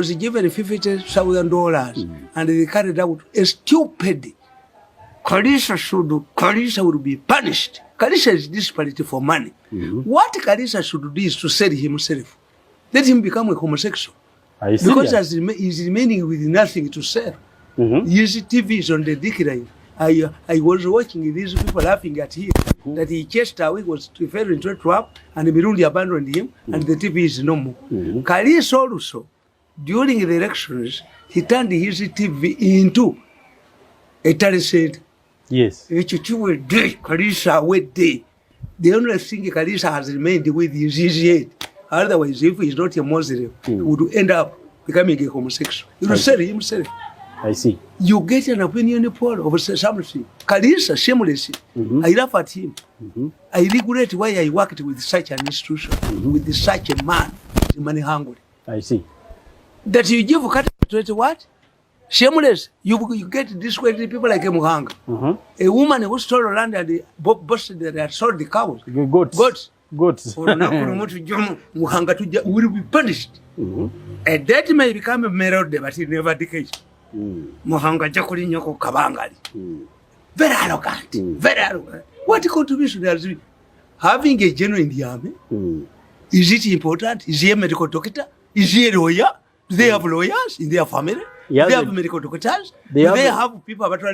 was given $50,000 and they carried out a stupid. Kariisa would be punished. Kariisa is desperate for money. What Kariisa should do is to sell himself. Let him become a homosexual. Because he's remaining with nothing to sell. His TV is on the decline. I was watching these people laughing at him that he chased away, was referring to a trap, and Mirundi abandoned him, and the TV is no more. Kariisa also, during the elections, he turned his TV into a terrorist. Yes. Kariisa went there. The only thing Kariisa has remained with is his head. Otherwise, if he's not a Muslim, he would end up becoming a homosexual. He will sell himself. I see. You get an opinion poll of something. Kariisa, shamelessly, I laugh at him. I regret why I worked with such an institution, with such a man, money hungry. I see. That you give a what? Shameless. You get discredited people like Muhanga. A woman who stole land and busted that sold the cows. Goats. Muhanga will be punished. A dead may become a melody, but he never decays. Muhanga Jakuri Nyoko Kabangali. Very arrogant. Very arrogant. What contribution does he having a general in the army? Is it important? Is he a medical doctor? Is he a lawyer? Do they have lawyers in their family? Yeah, they have medical doctors? They have people about to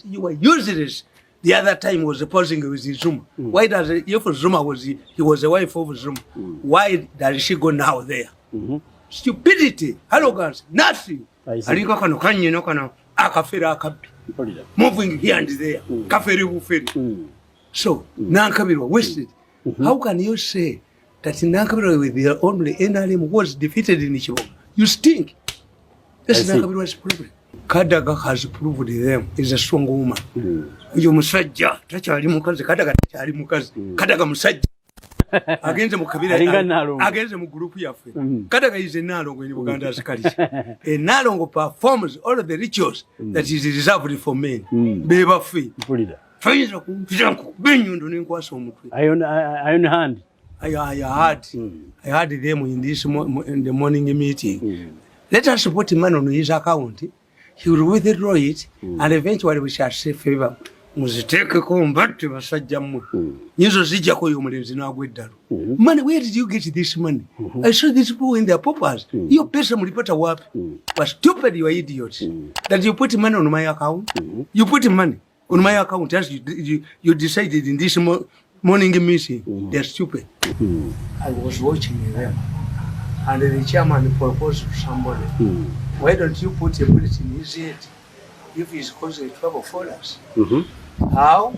you were useless. The other time was posing with Zuma. Why does it, if Zuma was he was a wife of Zuma? Why does she go now there? Stupidity, arrogance, nothing. Moving here and there. So, Nankabirwa wasted. How can you say that Nankabirwa with the only NRM was defeated in Ichibo? You stink. That's Nankabirwa's problem. Kadaga has proved them is a strong woman. You musajja, tachali mukazi, Kadaga tachali mukazi, Kadaga musajja. Against Mukabira, against the group yafe. Kadaga is a Nalongo in Uganda as Kariisa. A Nalongo performs all of the rituals that is reserved for men. Beba free. I had them in this in the morning meeting. Let us put him on his account. He will withdraw it, and eventually we shall say favor. Muziteke combat basajjamu. Nyizo zijja ko yomulenzi nagweddalu. Money, where did you get this money? I saw these people in their purpose. You pesa mulipata wapi? Was stupid, you are idiots. That you put money on my account. You put money on my account as you decided in this morning meeting. They're stupid. I was watching them, and the chairman proposed to somebody. Why don't you put a bullet in his head if he's causing trouble for us? How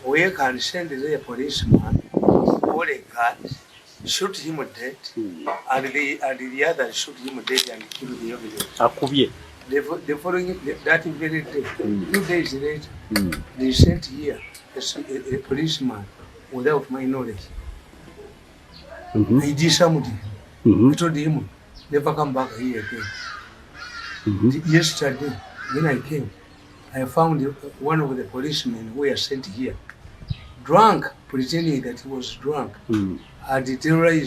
we can send the policeman, hold a gun, shoot him dead, and the other shoot him dead and kill the evidence. The following that very day, 2 days later, they sent here a policeman without my knowledge. I did something. I told him, never come back here again. Yesterday, when I came, I found one of the policemen who were sent here, drunk, pretending that he was drunk. And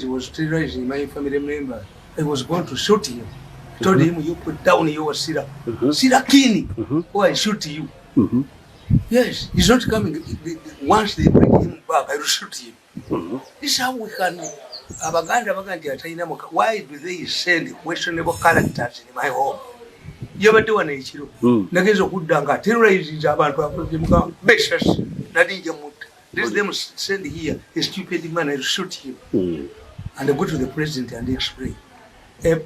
was terrorizing my family member. I was going to shoot him. I told him, you put down your syrup. Sirakini, or I shoot you. Yes, he's not coming. Once they bring him back, I will shoot him. This is how we can. Why do they send questionable characters in my home? You ever do an issue? Nagazo Kudanga, terrorizing about Beshas, Nadinjamut. Let them send here a stupid man and shoot him. And I go to the president and explain. A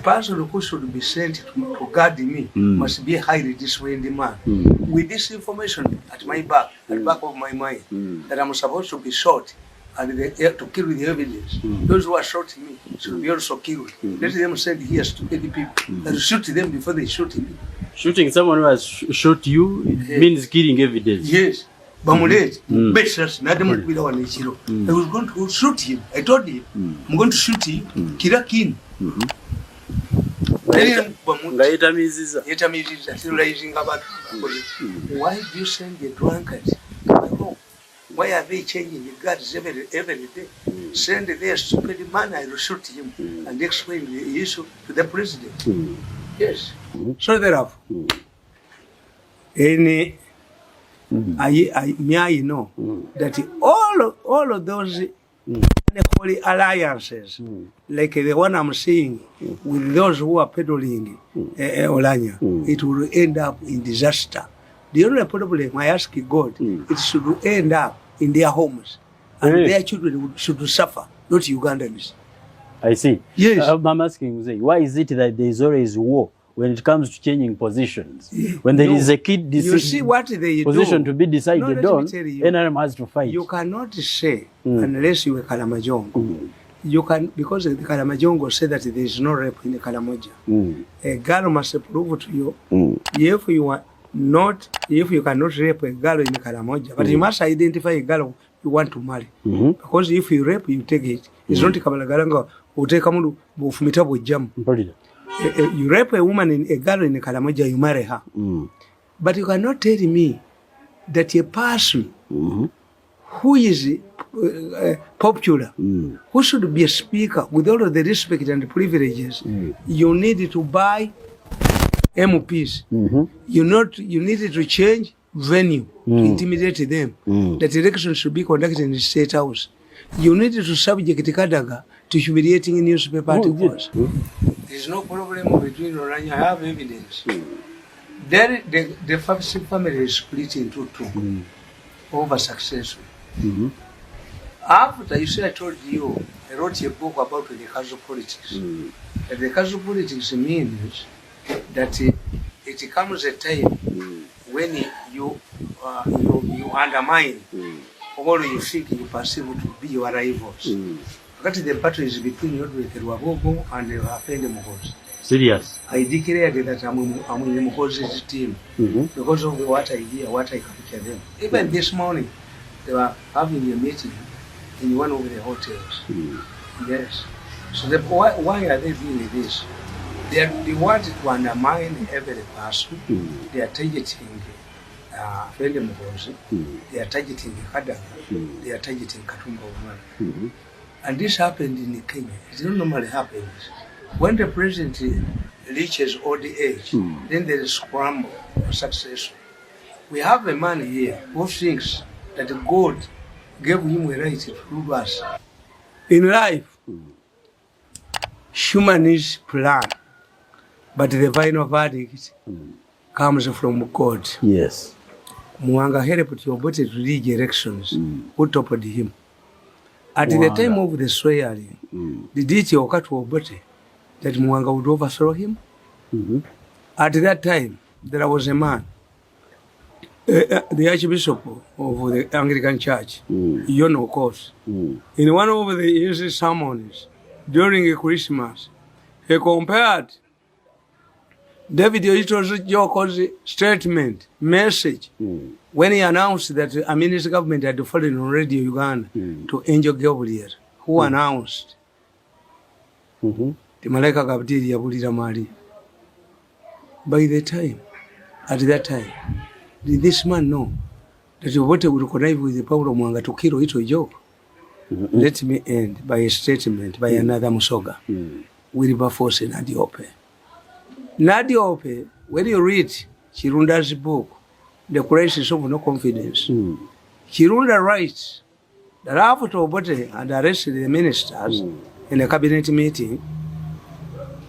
person who should be sent to guard me must be a highly disciplined man. With this information at my back, at the back of my mind, that I'm supposed to be shot and to kill with the evidence. Those who are shooting me should be also killed. Let them send here stupid people and shoot them before they shoot me. Shooting someone who has shot you means killing evidence. Yes. Bamulet, Beshas, Nadam with one issue. I was going to shoot him. I told him, I'm going to shoot him, Kirakin. Why do you send the drunkard to my home? Why are they changing the guards every day? send the stupid man, I will shoot him and explain the issue to the president. Yes. So therefore, any I know that all of those holy alliances, like the one I'm seeing with those who are peddling Olanya, it will end up in disaster. The only problem I ask God, it should end up in their homes, and their children should suffer, not Ugandans. I see. Yes. I'm asking, why is it that there is always war when it comes to changing positions? When there is a key position to be decided on, NRM has to fight. You cannot say, unless you are Kalamajongo, you can, because the Kalamajongo said that there is no rape in the Kalamoja. A girl must prove to you, if you cannot rape a girl in the Kalamoja, but you must identify a girl you want to marry. Because if you rape, you take it. It's not a Kamalagaranga who take a mulu, Bufumita jump. You rape a woman, a girl in the Kalamoja, you marry her. But you cannot tell me that a person who is popular, who should be a speaker with all of the respect and the privileges, you need to buy MPs. You needed to change venue to intimidate them. That election should be conducted in the State House. You needed to subject Kadaga to humiliating newspaper articles. There is no problem between Orania. I have evidence. The family is split into two over successful. After you see, I told you, I wrote a book about the casual politics. And the casual politics means that it comes a time when you undermine all you think you perceive to be your rivals. The battle is between you with Wagogo and the Afende Mugozi. Serious. I declared that I'm in the Mugozi's team because of what I hear, what I capture them. Even this morning, they were having a meeting in one of the hotels. Yes. So why are they doing this? They want to undermine every person. They are targeting Afende Mugozi. They are targeting Kadaga. They are targeting Katumba Umar. And this happened in Kenya. It don't normally happen. When the president reaches old age, then there is scramble for succession. We have a man here who thinks that God gave him a right to rule us. In life, human is plan, but the final verdict comes from God. Yes. Mwanga helped your body to lead elections. Who topped him? At the time of the swearing, did it occur to Obote that Mwanga would overthrow him? At that time, there was a man, the Archbishop of the Anglican Church, Yono Kos, in one of the easy sermons during Christmas, he compared David Joko's statement, message, when he announced that Amin's government had fallen on Radio Uganda to Angel Gabriel, who announced the Malaika Gabdiri Yabulira Mari. By the time, at that time, did this man know that Obote would connive with the power of Mwanga to kill Ito Job? Let me end by a statement by another Musoga, Wilberforce Nadiope. Nadiope, when you read Chirunda's book, The Crisis of No Confidence, Chirunda writes that after Obote had arrested the ministers in a cabinet meeting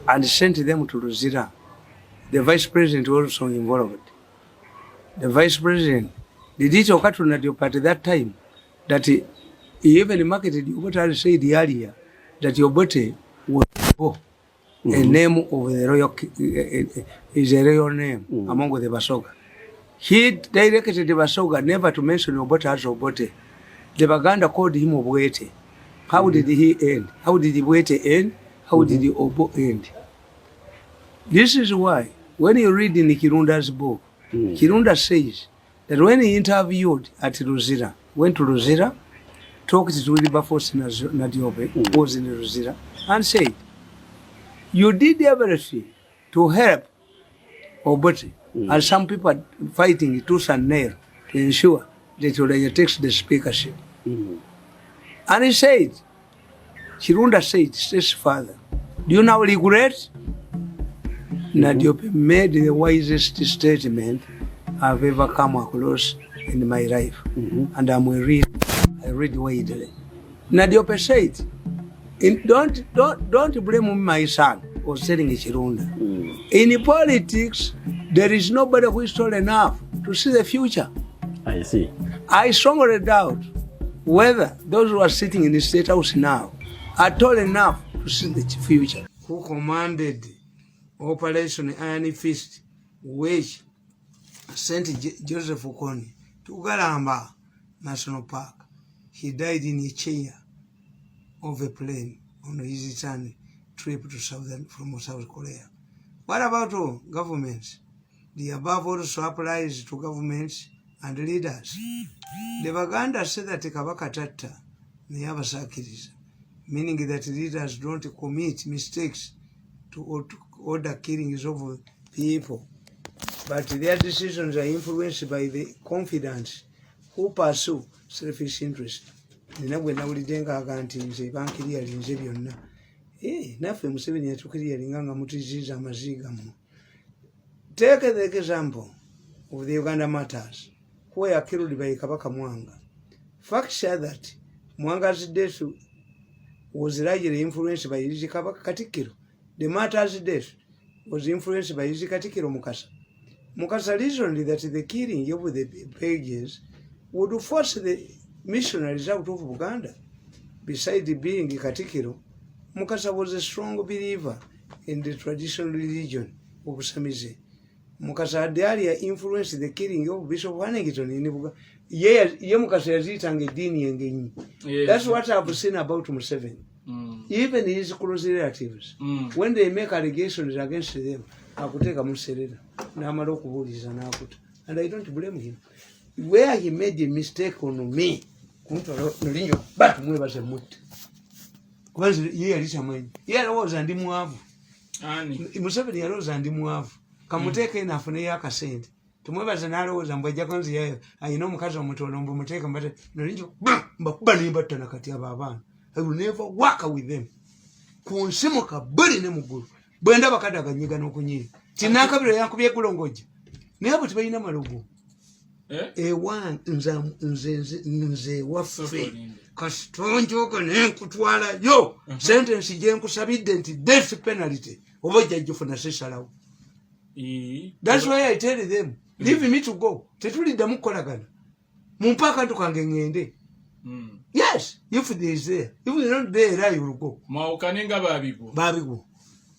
and sent them to Luzira, the vice president was also involved. The vice president, did it occur to Nadiope at that time that he even marketed Obote had said earlier that Obote was a name of the royal is a royal name among the Basoga. He directed the Basoga never to mention Obote as Obote. The Baganda called him Obote. How did he end? How did Obote end? How did the Obo end? This is why, when you read in Kirunda's book, Kirunda says that when he interviewed at Luzira, went to Luzira, talked to Wilberforce Nadiope, who was in Luzira, and said, you did everything to help Obote, and some people are fighting tooth and nail to ensure that Olaya takes the speakership. And he said, Chirunda said, says father, do you now regret? Nadiope made the wisest statement I've ever come across in my life. And I read widely. Nadiope said, don't blame my son for selling Chirunda. In politics, there is nobody who is tall enough to see the future. I see. I strongly doubt whether those who are sitting in the State House now are tall enough to see the future. Who commanded Operation Iron Fist, which sent Joseph Okoni to Garamba National Park. He died in a chair of a plane on his return trip to from South Korea. What about governments? The above also applies to governments and leaders. The Baganda said that Kabaka Tata Kariisa, meaning that leaders don't commit mistakes to order killings of people, but their decisions are influenced by the confidence who pursue selfish interest. Take the example of the Uganda matters, who were killed by Kabaka Mwanga. Facts share that Mwanga's death was largely influenced by Iji Kabaka Katikiro. The matter's death was influenced by Iji Katikiro Mukasa. Mukasa reasoned that the killing of the pages would force the missionaries out of Uganda. Besides being Katikiro, Mukasa was a strong believer in the traditional religion of Samize. Mukasa Adalia influenced the killing of Bishop Wanegton in Uganda. That's what I've seen about Museveni. Even his close relatives, when they make allegations against them, I could take a Musereda. And I don't blame him. Where he made a mistake on me, but we was a mood. Was here is a man. Here was Andy Muavu. Museveni arose Andy Muavu. Kamuteke enough in a sent. To move as an arrows and by Jackons here, I know Mukazam to Muteka, but Norinjo, but Bunny Button Katia. I will never work with them. Kunsimoka buri ne muguru. Bwenda bakadaga nyiga nokunyi. Tinaka bire yakubye kulongoje. Nabo tibayina malugo. Ewan nze waffe. Kastonjo kane kutwala yo. Sentence je nkusabidde nti death penalty. Oboja jofuna sesalawo. That's why I tell them, leave me to go. Tetulidda mukolagana. Mumpaka tukange ngende. Yes, if they is there. If they're not there, you will go. Maukaninga babigo. Babigo.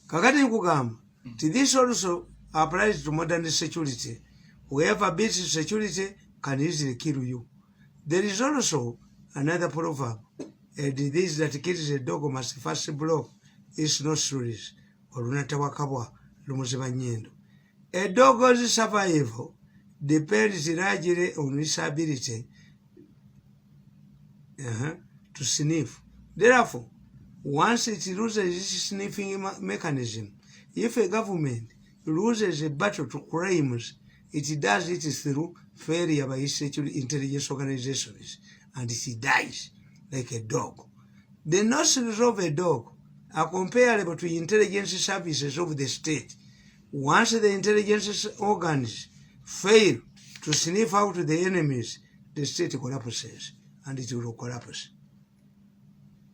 Kakati nkugamba. This also applies to modern security. Whoever beats security can easily kill you. There is also another proverb. This that kills a dog must first blow its nostrils. Orunatawakabwa lumuziba nyendo. A dog's survival depends largely on its ability to sniff. Therefore, once it loses its sniffing mechanism, if a government loses a battle to crimes, it does it through failure by its intelligence organizations, and it dies like a dog. The nostrils of a dog are comparable to intelligence services of the state. Once the intelligence organs fail to sniff out the enemies, the state collapses, and it will collapse.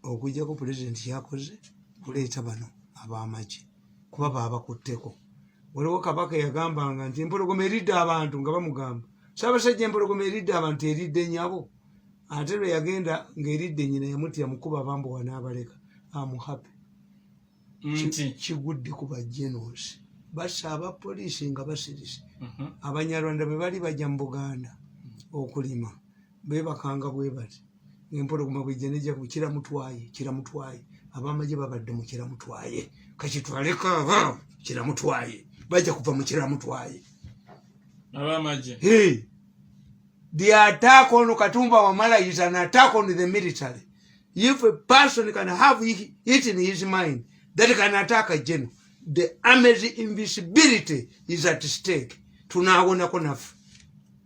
Okujjako president yakoze kuleeta bano ab'amagye kuba baabakutteko. Waliwo Kabaka yagambanga nti empologoma eridde abantu nga bamugamba. Ssaabasajja empologoma eridde abantu eridde nnyabo. Ate lwe yagenda ng'eridde nnyina yamutya mukuba abambowa n'abaleka. I'm happy. Kigudde ku bajjenoosi. Bassa abapoliisi nga basirise. Abanyarwanda bwe bali bajja mu Buganda okulima beebakanga bwe bati. Empologoma bw'ejja nejja ku kiramutwaye. Ab'amagye babadde mu kiramutwaye. Kakitwaleka aba kiramutwaye. Bajja kuva mu kiramutwaye. Ab'amagye. Hey! The attack on Katumba Wamala is an attack on the military. If a person can have it in his mind that can attack a general, the army's invisibility is at stake. Tunaona konafu.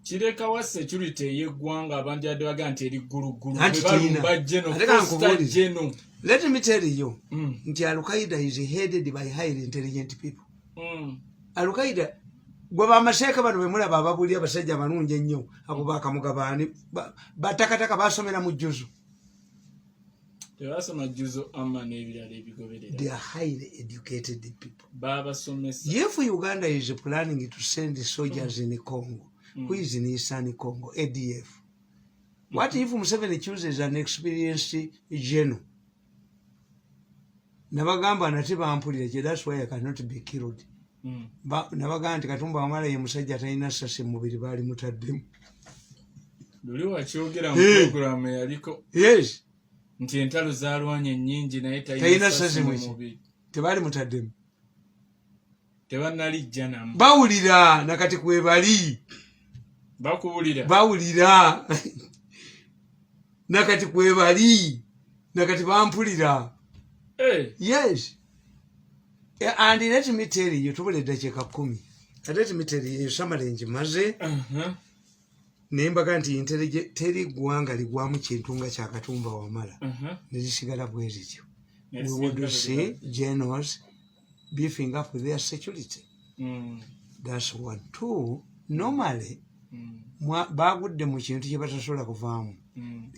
Kireka wa security yeggwanga abantu yadde nti eri guruguru let me tell you nti Al-Qaeda is headed by highly intelligent people. Al-Qaeda gwe bamasheeka bano bemulaba ababuli abasajja abalungi ennyo abo bakamugabaani batakataka basomera mu jjuzo. They are highly educated people. Babasomesa. If Uganda is planning to send soldiers in Congo, who is in Eastern Congo, ADF, what if Museveni chooses an experienced general? Nabagamba natiba ampulire, that's why I cannot be killed. Nabagamba nti Katumba Wamala ye musajja talina ssasi mu mubiri baali mutaddemu. Luli wakyogera mu program yaliko. Yes. Nti entalo zaalwanye nnyingi naye talina ssasi mu mubiri. Tebaali mutaddemu. Tebannalijja namu. Bawulira nakati kwebali. Bakuwulira. Bawulira. Nakati kwebali. Nakati bampulira. Yes. And let me tell you, tubule dakiika 10. Let me tell you, summary njimaze. Nembaga nti intelligent teri gwanga ligwamu kintu nga kya Katumba Wamala. Nezisigala bwe zityo. We would see generals beefing up their security. That's one. Two, normally, bagudde mu kintu kye batasobola kuvaamu.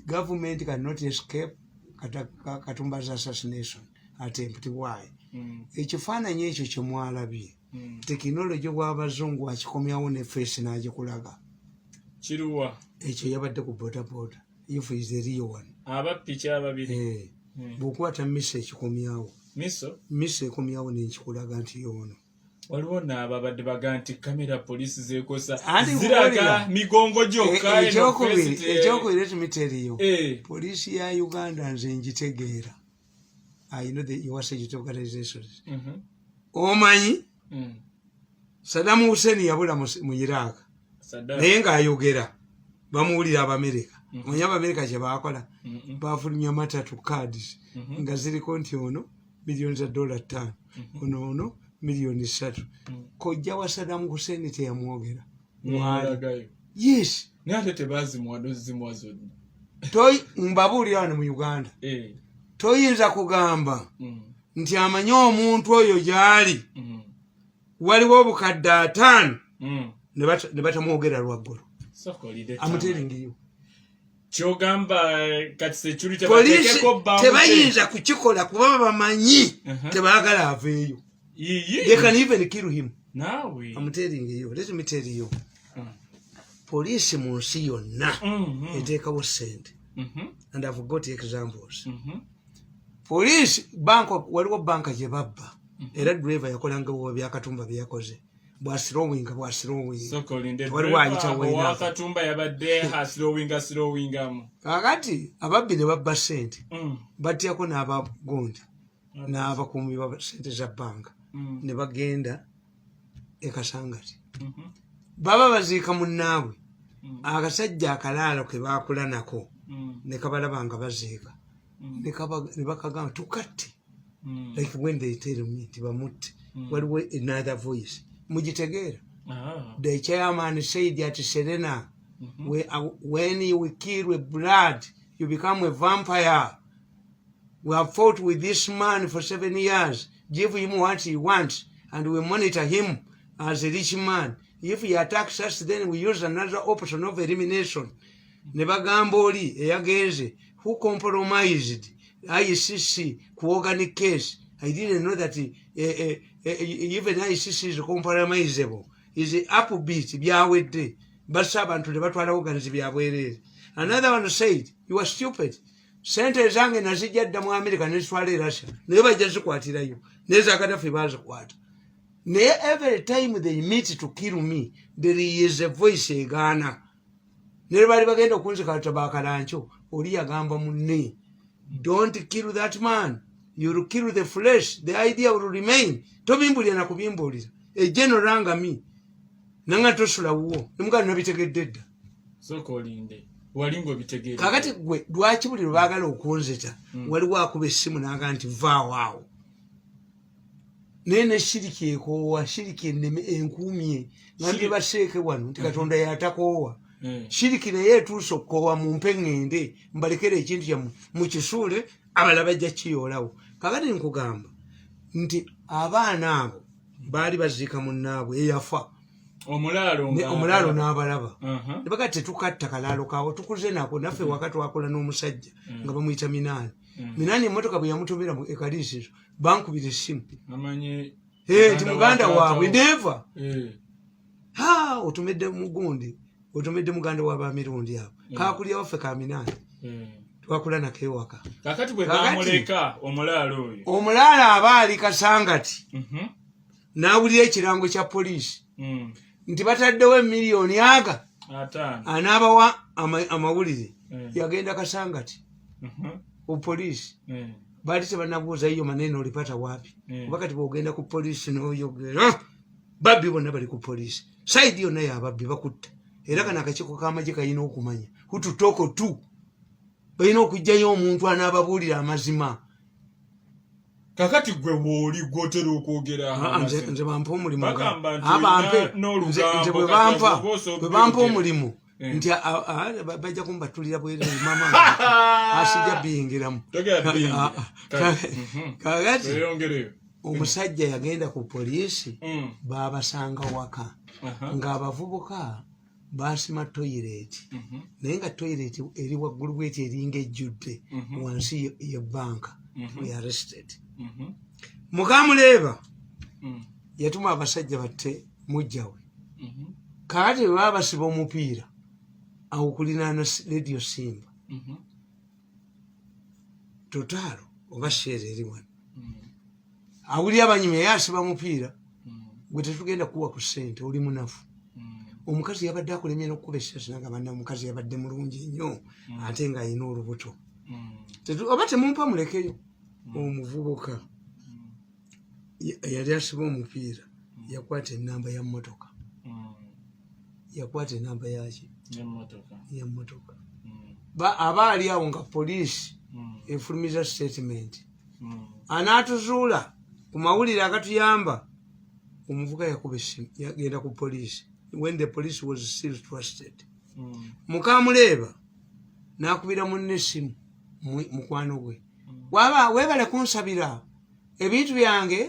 Government cannot escape Katumba's assassination attempt. Why? Ekifaananyi ekyo kye mwalabye. Tekinologi w'abazungu akikomyawo ne face n'agikulaga. Kiruwa. Ekyo yabadde ku bodaboda. If is the real one. Abapiki ababiri. Bw'okwata miso ekikomyawo. Miso ekomyawo n'ekikulaga nti yono. Waliwo n'ababadde baga nti kamera poliisi zeekosa ziraga migongo gyokka. Ekyokubiri tumiteriyo. Poliisi ya Uganda nze njitegeera. I know the USAID organizations. Omanyi? Saddam Hussein yabula mu Iraq. Naye ng'ayogera bamuwulira Abamerika. Omanyi Abamerika kye baakola? Baafulumya matatu cards nga ziriko nti ono millions za $5, ono millions 3. Kojja wa Saddam Hussein teyamwogera. Yes. Nate tebazimuwado zimwa zonna. Toyi mbabuulira wano mu Uganda. Toyinza kugamba nti amanyi omuntu oyo gy'ali waliwo obukadde 5 ne batamwogera lwaggulu. I'm telling you. Kyogamba kati security batekeko bamu tebayinza kukikola kuba bamanyi tebaagala aveeyo. They can even kill him. I'm telling you. Let me tell you. Police mu nsi yonna eteekawo ssente. And I've got examples. Police bank waliwo banka gye babba era driver yakolanga bwa bya Katumba byakoze bwasirowinga waliwo ayitawo Katumba yabadde slowinga mu kakati ababbi ne babba ssente batyako n'abagonda n'abakuumi ba ssente za banka ne bagenda ekasangati baba baziika munnaabwe akasajja akalaalo ke baakula nako ne kabalaba nga baziika ne bakagamba tukatte like when they tell me nti bamutte waliwo another voice mugitegeera. The chairman said at Serena when you kill with blood you become a vampire. We have fought with this man for 7 years, give him what he wants and we monitor him as a rich man. If he attacks us then we use another option of elimination. Ne bagamba oli eyagenze who compromised ICC ku organic case. I didn't know that even ICC is compromisable. Is upbeat byawedde basa abantu ne batwala organize byabwerere. Another one said you are stupid. Sente zange nazijja dda mu America nezitwala e Russia naye bajja zikwatirayo neza Gaddafi bazikwata. Naye every time they meet to kill me there is a voice egaana. Ne bali bagenda okunzika tabakalancho oli yagamba munne don't kill that man, you will kill the flesh, the idea will remain. Tobimbulira na kubimbulira ejeno ranga mi nanga tosula wo nimugana nabitegedde dda sokolinde walingo bitegedde kakati gwe lwaki buli lwagala okunzita waliwo akuba essimu nanga nti vaawo awo nene shiriki ekowa shiriki enkumye ngandi baseke wano tikatonda yatakowa shiriki ne yetu sokowa mumpengende mbalekere ekintu kya mu kisule abalaba jja kiyolawo kakati nkugamba nti abaana abo bali bazika munnaabwe eyafa omulalo n'abalaba nebaka tetukatta kalalo kawo tukuze nako naffe wakati wakola n'omusajja nga bamuyita Minani emmotoka bwe yamutumira mu Kariisa bankubira essimu nti muganda waabwe neva otumedde mugundi otumedde muganda wa Mirundi abo kakulya waffe ka Minani twakula nako ewaka kakati bwe bamuleka omulalo aba ali Kasangati n'awulira ekirango kya poliisi nti bataddewo miliyoni aga anaabawa amawulire yagenda Kasangati poliisi bali tebanabuuza iyo maneno olipata wapi wakati bwogenda ku poliisi n'oyogera babbi bonna bali ku poliisi saidi yonna yababbi bakutta era kana akakiiko k'amagye kalina okumanya hututoko tu balina okugjayo omuntu anaababuulira amazima kakati gwe wooli gwotera okwogera nze bampa omulimu nze bwe bampa omulimu nti bajja kumbatulira bwerere mama asijja biyingiramu kakati omusajja yagenda ku poliisi babasanga waka ng'abavubuka basima toyireti naye nga toyireti eri waggulu bweti eringa ejjudde wansi y'ebbanka we arrested mukamuleeba yatuma abasajja batte mujjawe kakati bwe baba basiba omupiira awo kulinaana radio Simba Totaalo oba Shere eri wano awulira abanyumya yasiba mupiira gwe tetugenda kuwa ku ssente oli munafu omukazi yabadde akulemye n'okkuba essasi naga banna omukazi yabadde mulungi nnyo ate ng'alina olubuto oba temumpa mulekeyo omuvubuka yali asiba omupiira yakwata ennamba ya mmotoka yakwata ennamba yaki y'emmotoka aba ali awo nga poliisi efulumiza statement anaatuzuula ku mawulire agatuyamba omuvuga yakuba essimu yagenda ku poliisi when the police was still trusted mukamuleeba n'akubira munne essimu mukwano gwe waba weebale kunsabira ebintu byange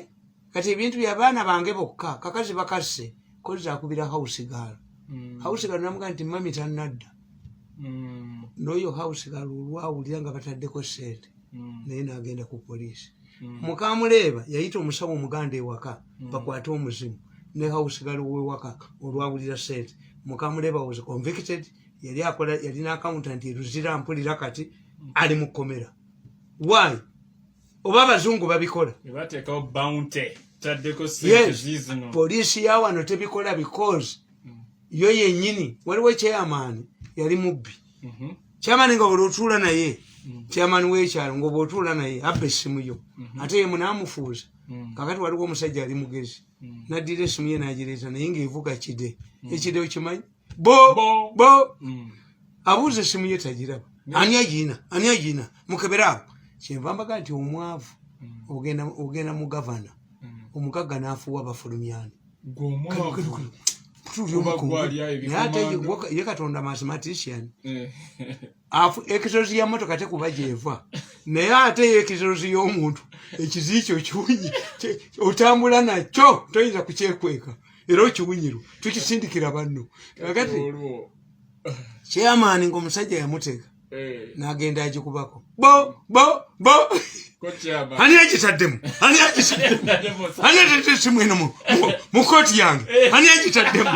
kati ebintu by'abaana bange bokka kakazi bakasse kozi akubira hausigalo hausigalo namuga nti mami tannadda n'oyo hausigalo olwawulira nga bataddeko ssente naye n'agenda ku poliisi mukamuleeba yayita omusawo omuganda ewaka bakwate omuzimu ne hausigalo wewaka olwawulira ssente mukamuleeba was convicted yalina accountant eruzira mpulira kati ali mu kkomera why oba abazungu babikola yes poliisi ya wano tebikola because yo yennyini waliwo chairman yali mubbi chairman nga bw'otuula naye chairman w'ekyalo nga bw'otuula naye abba essimu yo ate ye munaamufuuza kakati waliwo omusajja ali mugezi naddira essimu ye n'agireeta naye ng'evuga kide ekide okimanyi bo abuuza essimu ye tagiraba ani agiina mukeberaawo kyenva mbaga nti omwavu ogenda mu gavana omugagga n'afuuwa bafulumyani ye katonda mathematician ekizozi ya motoka tekuba gyeva naye ate yekizozi y'omuntu ekizi kyo kiwunyi otambula nakyo toyinza kukyekweka era okiwunyiro tukisindikira banno kakati chairman ng'omusajja yamuteeka n'agenda agikubako bo ani agitaddemu ani atadde essimu eno mu kooti yange ani agitaddemu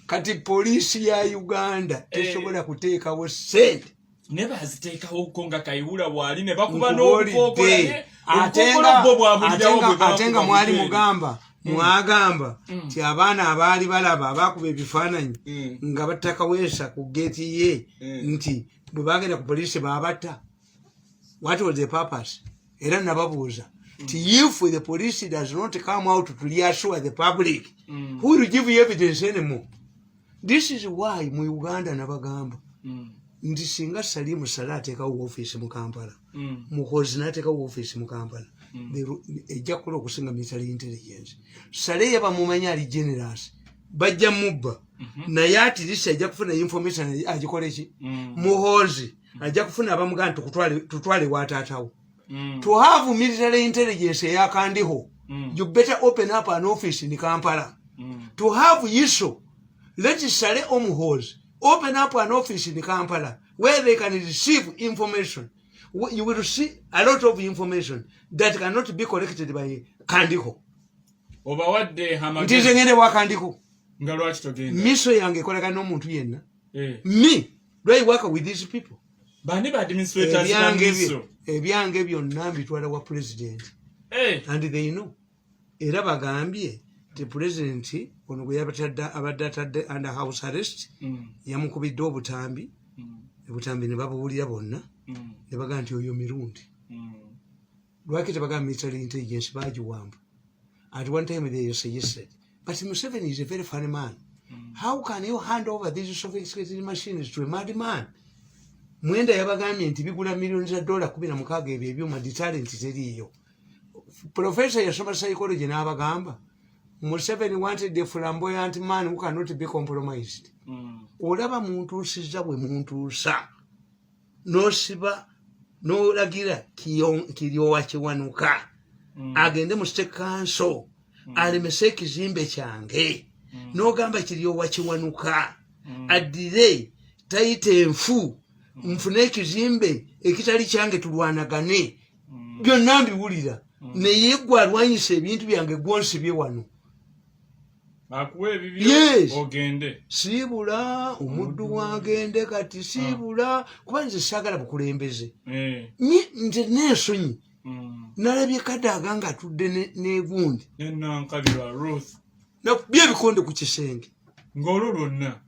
kati poliisi ya Uganda tesobola kuteekawo ssente ne baziteekawo ko nga kayiwula bwali ne bakuba n'obukookolo ate nga mwali mugamba mwagamba nti abaana abaali balaba abakuba ebifaananyi nga batakaweesa ku geeti ye nti bwe bagenda ku poliisi babatta what was the purpose era nababuuza nti if the police does not come out to reassure the public who will give you evidence anymore. This is why mu Uganda nabagamba nti singa Salimu Sala ateekawo ofiisi mu Kampala mukozi n'ateekawo ofiisi mu Kampala ejja kukola okusinga military intelligence. Sale yabamumanya ali generous bajja mubba naye ati lisi ajja kufuna information agikole ki muhozi ajja kufuna abamugana tutwale wataatawo. To have military intelligence eyakandiho you better open up an office in Kampala. To have ISO, let Sale Omuhoz open up an office in Kampala where they can receive information. You will see a lot of information that cannot be collected by Kandiho. Over what day Hamagana? It is ngene wa Kandiho. Ngalwachi togenda. Miso yange koleka no muntu yenna. Me, do I work with these people? Bani ba administrators na miso. Ebyange byonna bitwala wa president. And they know. Era bagambye the president ono gwe abadde under house arrest yamukubidde obutambi obutambi ne babuwulira bonna ne bagamba nti oyo Mirundi lwaki tebagamba military intelligence bagiwamba. At one time they suggested, but Museveni is a very funny man. How can you hand over these sophisticated machines to a madman? Mwenda yabagambye nti bigula millions of dollars 16 ebyo ebyuma di talent teriyo. Professor yasoma psychology n'abagamba Museveni wanted a flamboyant man who cannot be compromised. Olaba muntu sizza bwe muntu sa nosiba nolagira kiryowa kiwanuka agende mu state council alemese ekizimbe kyange n'ogamba kiryowa kiwanuka addire tayite enfu nfune ekizimbe ekitali kyange tulwanagane byonna mbiwulira naye gwe alwanyisa ebintu byange gwonsibye wano. Yes. Ogende. Sibula omuddu wagende kati sibula kuba nze saagala bukulembeze. Nze neesonyi. Nalabye Kadaga nga atudde n'egundi. Nankabirwa Ruth. Nakubye ebikonde ku kisenge. Ng'olwo lwonna.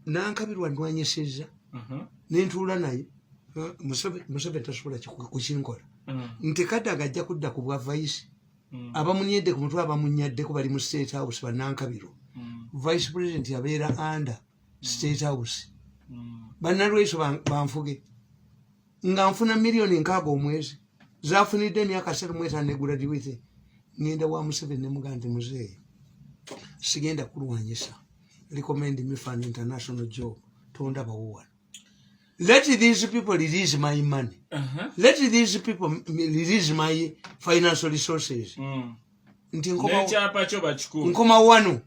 Nankabirwa ndwanyisizza. Nentuula naye. Museveni tasobola kukinkola. Nti Kadaga ajja kudda ku bwa vice. Abamunyedde ku mutwe abamunyadde ko bali mu state house banankabiro. Vice president yabeera under state house. Bannalweso banfuge. Nga nfuna million nkaaga omwezi. Zafunidde emyaka 7 ne graduate. Ngenda wa Museveni ne muganda muzeeyi. Sigenda kulwanyisa. Recommend me for an international job. Tonda bawo. Let these people release my money. Let these people release my financial resources. Nti nkoma wano.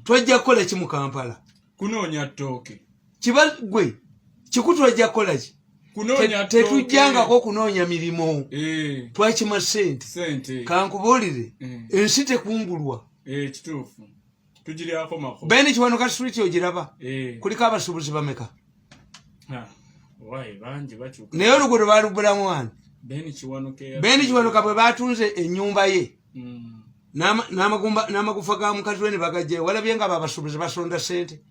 Twajja kola ki mu Kampala? Kunoonya ttooke. Kiba gwe kikutwajja kola ki? Kunoonya ttooke. Tetujjangako kunoonya mirimo. Twakima sente. Kankubuulire. Ensi tekungulwa. Kituufu. Tugiryako mako. Beni Kiwanuka street ogiraba. Kuliko abasuubuzi bameka. Naye oluguudo baalugulamu wano. Beni Kiwanuka bwe baatunze ennyumba ye n'amagufa ga mukazi we ne bagajjayo walabye nga abasuubuzi basonda sente.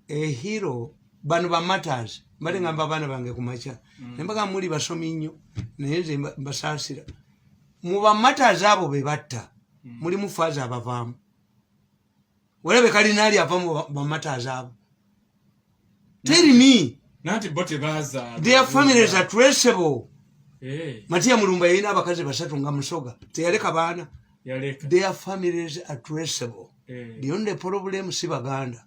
Hero bano ba matters mbale ngamba abaana bange ku makya ne mbagamba muli basomi nnyo naye nze mbasaasira. Mu ba matters abo be batta mulimu faaza abavaamu. Walabe kalinaali ava mu ba matters abo. Tell me. Their families are traceable. Matia Mulumba yalina abakazi basatu nga Musoga. Teyaleka baana. Their families are traceable. The only problem si Baganda.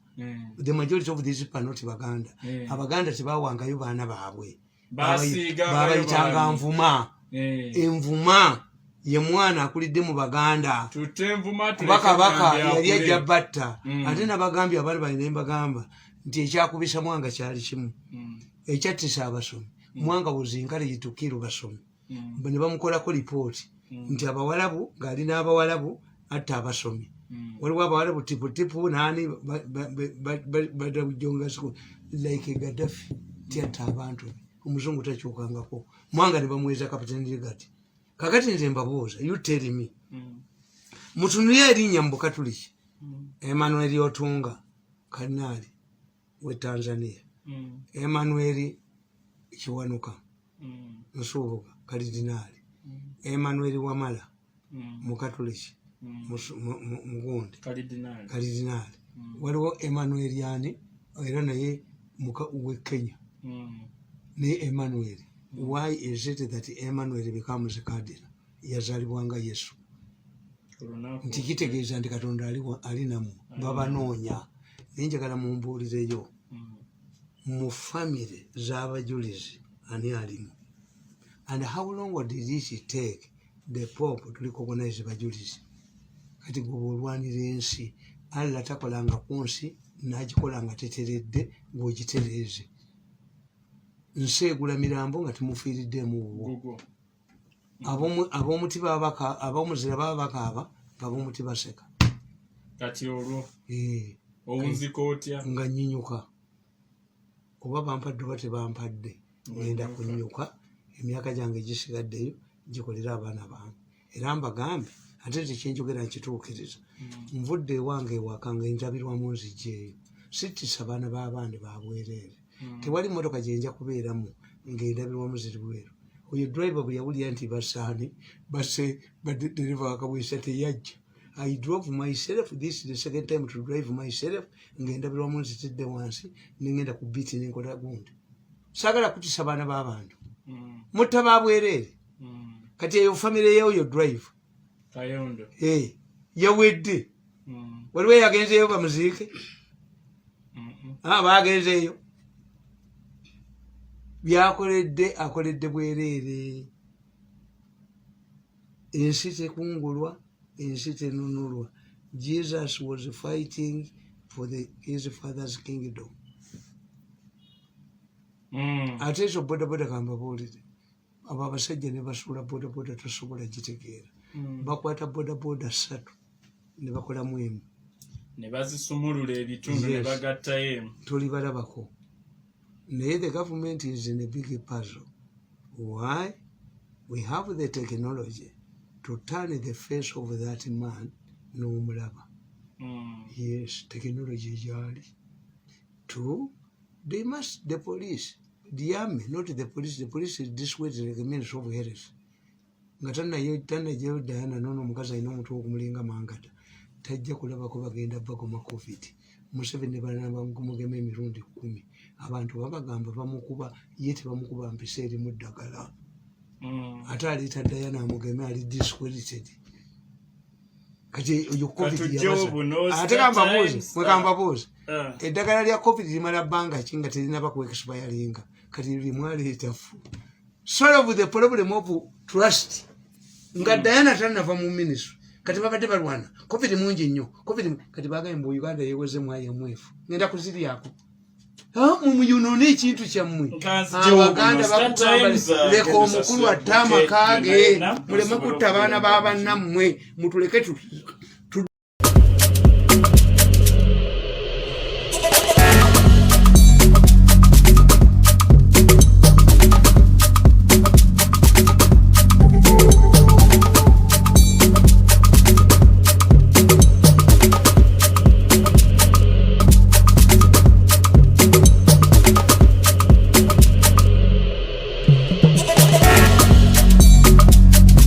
The majority of these people are not Baganda. Abaganda tebawangayo baana baabwe. Babayitanga nvuma. Envuma ye mwana akulidde mu Baganda. Baka yali ajja batta. Ate n'abagambye abali balina embagamba. Nti ekyakubisa Mwanga kyali kimu. Ekyattisa abasomi. Mwanga buzinkale yitukiru basomi. Ne bamukolako lipooti. Nti abawalabu ng'ali n'abawalabu atta abasomi. Waliwo abawalabu tipu naani badajonga school like Gaddafi tiatta abantu. Omuzungu takyukangako. Mwanga ne bamuweza Kapiteni Ligati. Kakati nze mbabuuza, you tell me. Mutunulye erinnya mu Bukatuliki. Emmanuel Otunga Kardinali we Tanzania. Emmanuel Kiwanuka Musubuga Kardinali. Emmanuel Wamala Mukatuliki Mugundi Kardinali. Waliwo Emmanuel yani era naye we Kenya. Ne Emmanuel Why is it that Emmanuel becomes a cardinal? Yazalibwanga Yesu. Nti kitegeeza nti Katonda ali nammwe babanoonya. Naye njagala mumbuulireyo mu family z'abajulizi ani alimu. And how long did it take the Pope to recognize bajulizi? Kati gwe olwanira ensi Allah takolanga ku nsi n'agikolanga teteredde ng'ogitereeze. Nsi egula mirambo nga temufiiriddemu bubwo. Ab'omuti babaka ab'omuzira baba bakaaba ng'ab'omuti baseka. Kati olwo owunzika otya nga nnyinyuka oba bampadde oba tebampadde ngenda kunnyuka emyaka gyange gisigaddeyo gikolera abaana bange. Era mbagambe ate tekyenjogera nkituukiriza. Nvudde ewange ewaka nga enjabirwamu nzigyeyo. Sittisa abaana b'abandi babwereere. Tewali mmotoka gye nja kubeeramu ng'endabirwamu ziri bweru. Oyo driver bwe yawulira nti basaani basse badereva wakabwesa teyajja. I drove myself. This is the second time to drive myself. Ng'endabirwamu nzitidde wansi nengenda ku biti nenkola gundi. Saagala kutisa abaana b'abantu. Mutta babwereere. Kati eyo famire y'oyo drive. Kayondo. Yawedde. Waliwo yagenzeeyo bamuziike. Baagenzeeyo. Byakoledde akoledde bwereere. Ensi tekungulwa, ensi tenunulwa. Jesus was fighting for his father's kingdom. Ate ezo bodaboda kambabuulire. Abo abasajja ne basuula bodaboda tosobola gitegeera. Bakwata bodaboda 3 ne bakolamu emu. Ne bazisumulula ebitundu ne bagattayo emu. Toli balabako. Naye the government is in a big puzzle. Why? We have the technology to turn the face of that man n'omulaba. Yes, technology jali. 2, they must, the police, the army, not the police. The police is this way like a means of health. Tana jeo Diana nono mukazi alina omutwe okumulinga mangata. Tajja kulabako bagenda bagoma COVID. Museveni banamba mugema emirundi 10. Abantu babagamba bamukuba ye tebamukuba mpisa eri mu ddagala. Ate aliita Diana amugeme ali disqualified. Kati oyo COVID yabaza. Ate kamba bozi. Eddagala lya COVID limala bbanga ki nga telinaba ku expiringa. Kati limwaleeta fu. Solve the problem of trust. Nga Diana tanava mu ministry. Kati babadde balwana. COVID mungi nnyo. COVID kati bagambye mu Uganda yeweze mwaye mwefu. Ngenda kuziri yako. Mumuyuno ekintu kyammwe. Abaganda bakugamba leka omukulu atama kage muleme kutta abaana b'abannammwe mutuleke